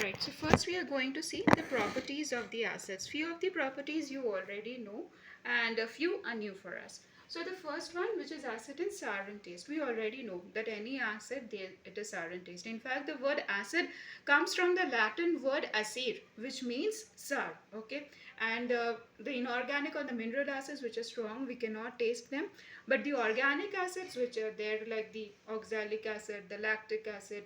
Alright, so first we are going to see the properties of the acids. Few of the properties you already know and a few are new for us. So the first one, which is acid in sour in taste. We already know that any acid, it is sour in taste. In fact, the word acid comes from the Latin word acere, which means sour. Okay, and the inorganic or the mineral acids which are strong, we cannot taste them. But the organic acids which are there, like the oxalic acid, the lactic acid,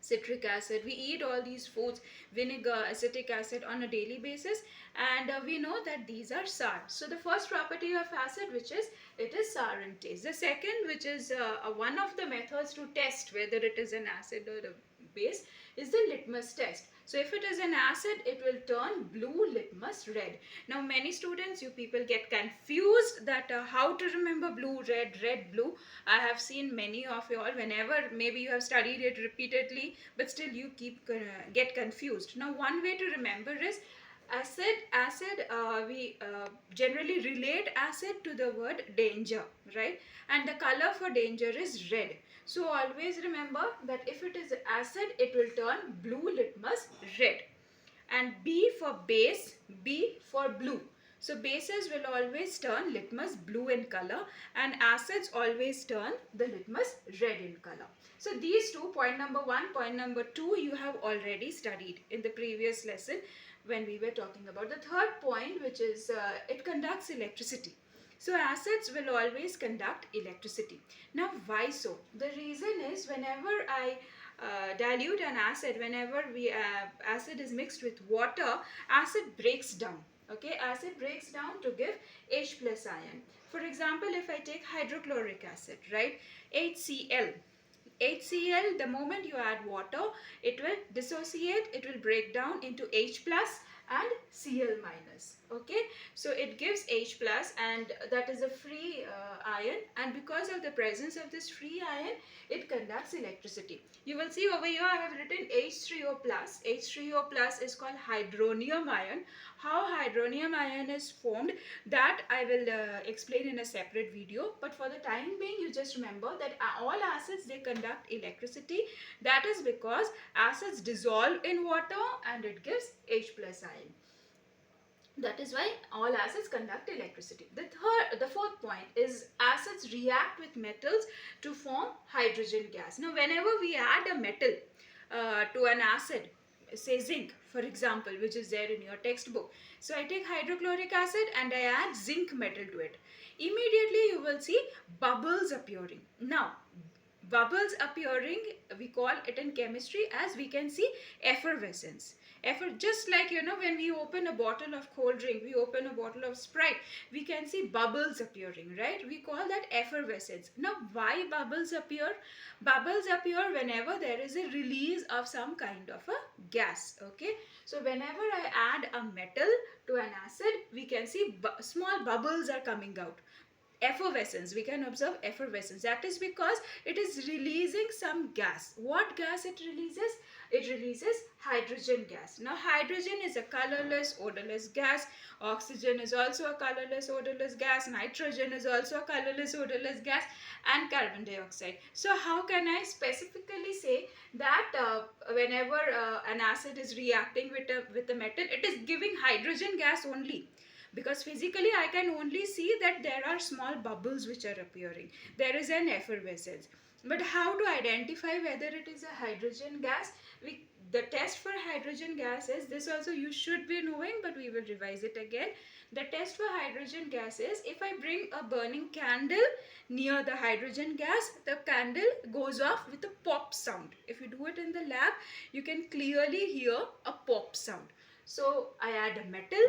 citric acid, we eat all these foods, vinegar, acetic acid on a daily basis, and we know that these are sour. So the first property of acid, which is it is sour in taste. The second, which is one of the methods to test whether it is an acid or a base, is the litmus test. So if it is an acid, it will turn blue, litmus red. Now many students, you people get confused that how to remember blue, red, blue. I have seen many of you all, whenever maybe you have studied it repeatedly, but still you get confused. Now one way to remember is we generally relate acid to the word danger, right? And the color for danger is red. So always remember that if it is acid, it will turn blue, litmus red. And B for base, B for blue. So bases will always turn litmus blue in color, and acids always turn the litmus red in color. So these two, point number 1, point number 2, you have already studied in the previous lesson when we were talking about. The third point, which is it conducts electricity. So acids will always conduct electricity. Now why so? The reason is whenever I dilute an acid, whenever acid is mixed with water, acid breaks down. Okay, acid breaks down to give H plus ion. For example, if I take hydrochloric acid, right, HCl. HCl, the moment you add water, it will dissociate, it will break down into H plus and Cl minus. Okay, so it gives H plus, and that is a free ion, and because of the presence of this free ion, it conducts electricity. You will see over here I have written H3O plus. H3O plus is called hydronium ion. How hydronium ion is formed, that I will explain in a separate video, but for the time being you just remember that all acids, they conduct electricity. That is because acids dissolve in water and it gives H plus ion. That is why all acids conduct electricity. The fourth point is acids react with metals to form hydrogen gas. Now whenever we add a metal to an acid, say zinc for example, which is there in your textbook. So I take hydrochloric acid and I add zinc metal to it. Immediately you will see bubbles appearing. Now bubbles appearing, we call it in chemistry as, we can see, effervescence. Just like, you know, when we open a bottle of cold drink, we open a bottle of Sprite, we can see bubbles appearing, right? We call that effervescence. Now why bubbles appear? Bubbles appear whenever there is a release of some kind of a gas. Okay, so whenever I add a metal to an acid, we can see small bubbles are coming out. Effervescence, we can observe effervescence. That is because it is releasing some gas. What gas it releases? It releases hydrogen gas. Now hydrogen is a colorless, odorless gas. Oxygen is also a colorless, odorless gas. Nitrogen is also a colorless, odorless gas, and carbon dioxide. So how can I specifically say that whenever an acid is reacting with a metal, it is giving hydrogen gas only? Because physically I can only see that there are small bubbles which are appearing. There is an effervescence. But how to identify whether it is a hydrogen gas? The test for hydrogen gas is, this also you should be knowing, but we will revise it again. The test for hydrogen gas is, if I bring a burning candle near the hydrogen gas, the candle goes off with a pop sound. If you do it in the lab, you can clearly hear a pop sound. So I add a metal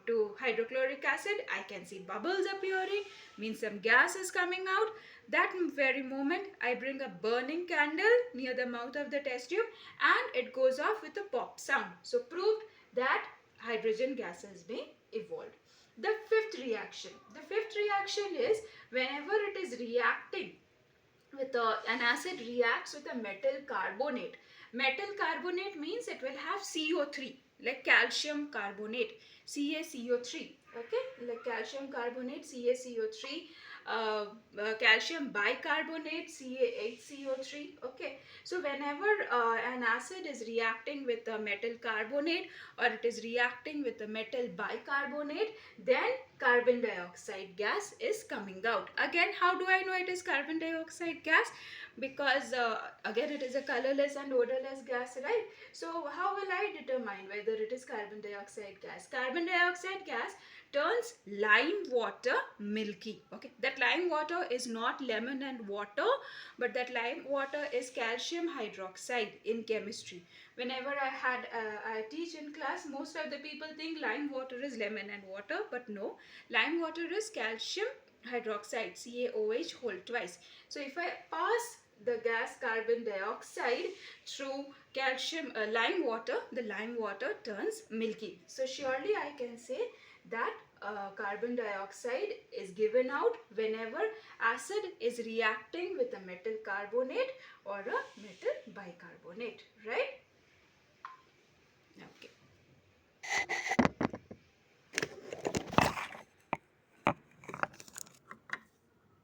to hydrochloric acid, I can see bubbles appearing, means some gas is coming out. That very moment I bring a burning candle near the mouth of the test tube and it goes off with a pop sound. So proved that hydrogen gas has been evolved. The fifth reaction is whenever it is reacting with an acid reacts with a metal carbonate. Metal carbonate means it will have CO3, like calcium carbonate, CaCO3. Okay, like calcium carbonate, CaCO3. calcium bicarbonate, Ca8CO3. Okay, so whenever an acid is reacting with a metal carbonate or it is reacting with a metal bicarbonate, then carbon dioxide gas is coming out. Again, how do I know it is carbon dioxide gas? Because again, it is a colorless and odorless gas, right? So how will I determine whether it is carbon dioxide gas? Carbon dioxide gas turns lime water milky. Okay, that lime water is not lemon and water, but that lime water is calcium hydroxide in chemistry. Whenever I teach in class, most of the people think lime water is lemon and water, but no, lime water is calcium hydroxide, CaOH whole twice. So if I pass the gas carbon dioxide through calcium lime water, the lime water turns milky. So surely I can say that carbon dioxide is given out whenever acid is reacting with a metal carbonate or a metal bicarbonate, right?